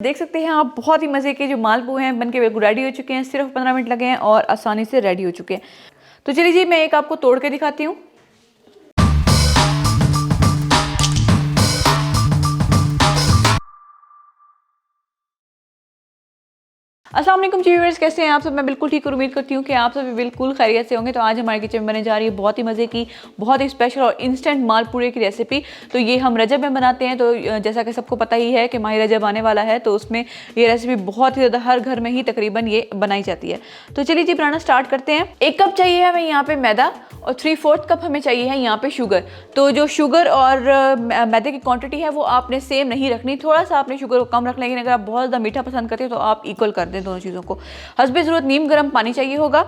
देख सकते हैं आप बहुत ही मज़े के जो मालपुए हैं बनके बिल्कुल रेडी हो चुके हैं। सिर्फ 15 मिनट लगे हैं और आसानी से रेडी हो चुके हैं। तो चलिए जी मैं एक आपको तोड़ के दिखाती हूँ। अस्सलाम वालेकुम जी व्यूअर्स, कैसे हैं आप सब। मैं बिल्कुल ठीक और उम्मीद करती हूँ कि आप सब बिल्कुल खैरियत से होंगे। तो आज हमारे किचन में बनने जा रही है बहुत ही मज़े की, बहुत ही स्पेशल और इंस्टेंट मालपुए की रेसिपी। तो ये हम रजब में बनाते हैं। तो जैसा कि सबको पता ही है कि माह रजब आने वाला है, तो उसमें ये रेसिपी बहुत ही ज़्यादा हर घर में ही तकरीबन ये बनाई जाती है। तो चलिए जी बनाना स्टार्ट करते हैं। 1 कप चाहिए हमें यहाँ पे मैदा और 3/4 कप हमें चाहिए है यहाँ पे शुगर। तो जो शुगर और मैदे की क्वांटिटी है वो आपने सेम नहीं रखनी, थोड़ा सा आपने शुगर को कम रख, लेकिन अगर आप बहुत ज़्यादा मीठा पसंद करते हैं तो आप इक्वल कर दें दोनों चीज़ों को। हस्बे ज़रूरत नीम गर्म पानी चाहिए होगा।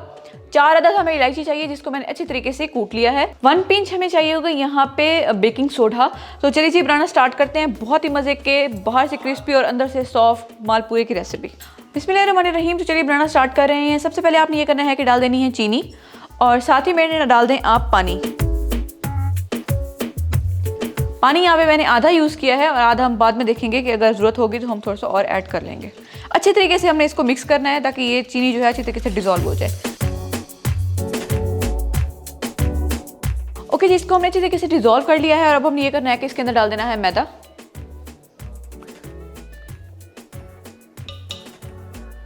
4 अदद हमें इलायची चाहिए जिसको मैंने अच्छी तरीके से कूट लिया है। 1 पिंच हमें चाहिए होगा यहाँ पे बेकिंग सोडा। तो चलिए जी बनाना स्टार्ट करते हैं बहुत ही मज़े के, बाहर से क्रिस्पी और अंदर से सॉफ्ट मालपुए की रेसिपी। बिस्मिल्लाहिर्रहमानिर्रहीम। तो चलिए बनाना स्टार्ट कर रहे हैं। सबसे पहले आपने ये करना है कि डाल देनी है चीनी और साथ ही मैंने डाल दें आप पानी। पानी यहाँ पे मैंने आधा यूज़ किया है और आधा हम बाद में देखेंगे कि अगर ज़रूरत होगी तो हम थोड़ा सा और ऐड कर लेंगे। अच्छे तरीके से हमने इसको मिक्स करना है ताकि ये चीनी जो है अच्छी तरीके से डिज़ोल्व हो जाए। ओके जी, इसको हमने अच्छी तरीके से डिज़ोल्व कर लिया है और अब हमने ये करना है कि इसके अंदर डाल देना है मैदा।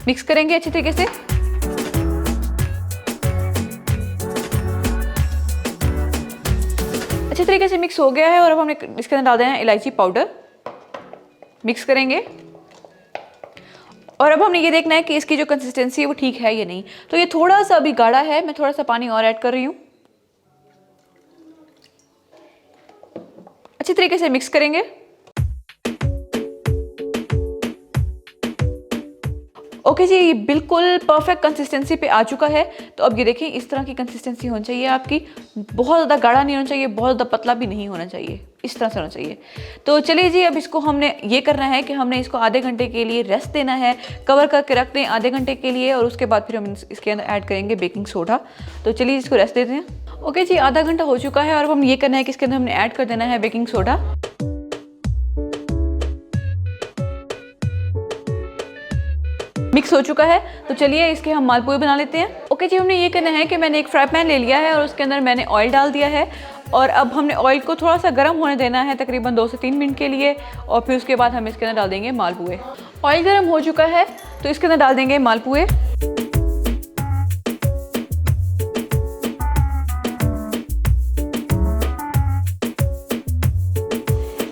मिक्स करेंगे अच्छी तरीके से। अच्छे तरीके से मिक्स हो गया है और अब हमने इसके अंदर डाल देना है इलायची पाउडर। मिक्स करेंगे और अब हमने ये देखना है कि इसकी जो कंसिस्टेंसी है वो ठीक है या नहीं। तो ये थोड़ा सा अभी गाढ़ा है, मैं थोड़ा सा पानी और ऐड कर रही हूँ। अच्छी तरीके से मिक्स करेंगे। ओके जी, ये बिल्कुल परफेक्ट कंसिस्टेंसी पे आ चुका है। तो अब ये देखें, इस तरह की कंसिस्टेंसी होनी चाहिए आपकी। बहुत ज़्यादा गाढ़ा नहीं होना चाहिए, बहुत ज़्यादा पतला भी नहीं होना चाहिए, इस तरह से होना चाहिए। तो चलिए जी अब इसको हमने ये करना है कि हमने इसको आधे घंटे के लिए रेस्ट देना है। कवर करके रख दें आधे घंटे के लिए और उसके बाद फिर हम इसके अंदर ऐड करेंगे बेकिंग सोडा। तो चलिए इसको रेस्ट देते हैं। ओके जी, आधा घंटा हो चुका है और अब हम ये करना है कि इसके अंदर हमने ऐड कर देना है बेकिंग सोडा। मिक्स हो चुका है। तो चलिए इसके हम मालपुए बना लेते हैं। ओके जी, हमने ये करना है कि मैंने एक फ्राई पैन ले लिया है और उसके अंदर मैंने ऑयल डाल दिया है और अब हमने ऑयल को थोड़ा सा गर्म होने देना है तकरीबन 2 से 3 मिनट के लिए और फिर उसके बाद हम इसके अंदर डाल देंगे मालपुए। ऑयल गर्म हो चुका है तो इसके अंदर डाल देंगे मालपुए।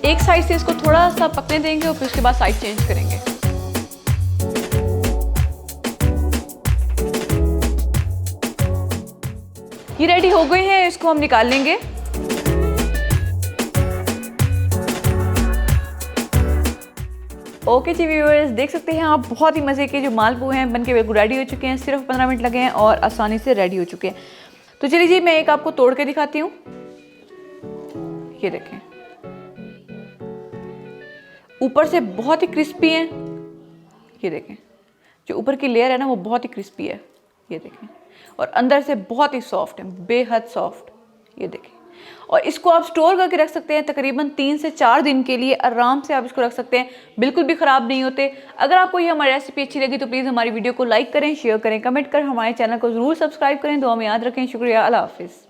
एक साइड से इसको थोड़ा सा पकने देंगे और फिर उसके बाद साइड चेंज करेंगे। ये रेडी हो गए हैं, इसको हम निकाल लेंगे। ओके जी व्यूअर्स, देख सकते हैं आप बहुत ही मज़े के जो मालपुए हैं बनके बिल्कुल रेडी हो चुके हैं। सिर्फ 15 मिनट लगे हैं और आसानी से रेडी हो चुके हैं। तो चलिए जी मैं एक आपको तोड़ के दिखाती हूँ। ये देखें, ऊपर से बहुत ही क्रिस्पी हैं। ये देखें, जो ऊपर की लेयर है ना वो बहुत ही क्रिस्पी है। ये देखें, और अंदर से बहुत ही सॉफ्ट है, बेहद सॉफ्ट। ये देखें, और इसको आप स्टोर करके रख सकते हैं तकरीबन 3 से 4 दिन के लिए आराम से आप इसको रख सकते हैं, बिल्कुल भी ख़राब नहीं होते। अगर आपको ये हमारी रेसिपी अच्छी लगी तो प्लीज़ हमारी वीडियो को लाइक करें, शेयर करें, कमेंट करें, हमारे चैनल को ज़रूर सब्सक्राइब करें। दुआ में याद रखें। शुक्रिया, अल्लाह हाफिज़।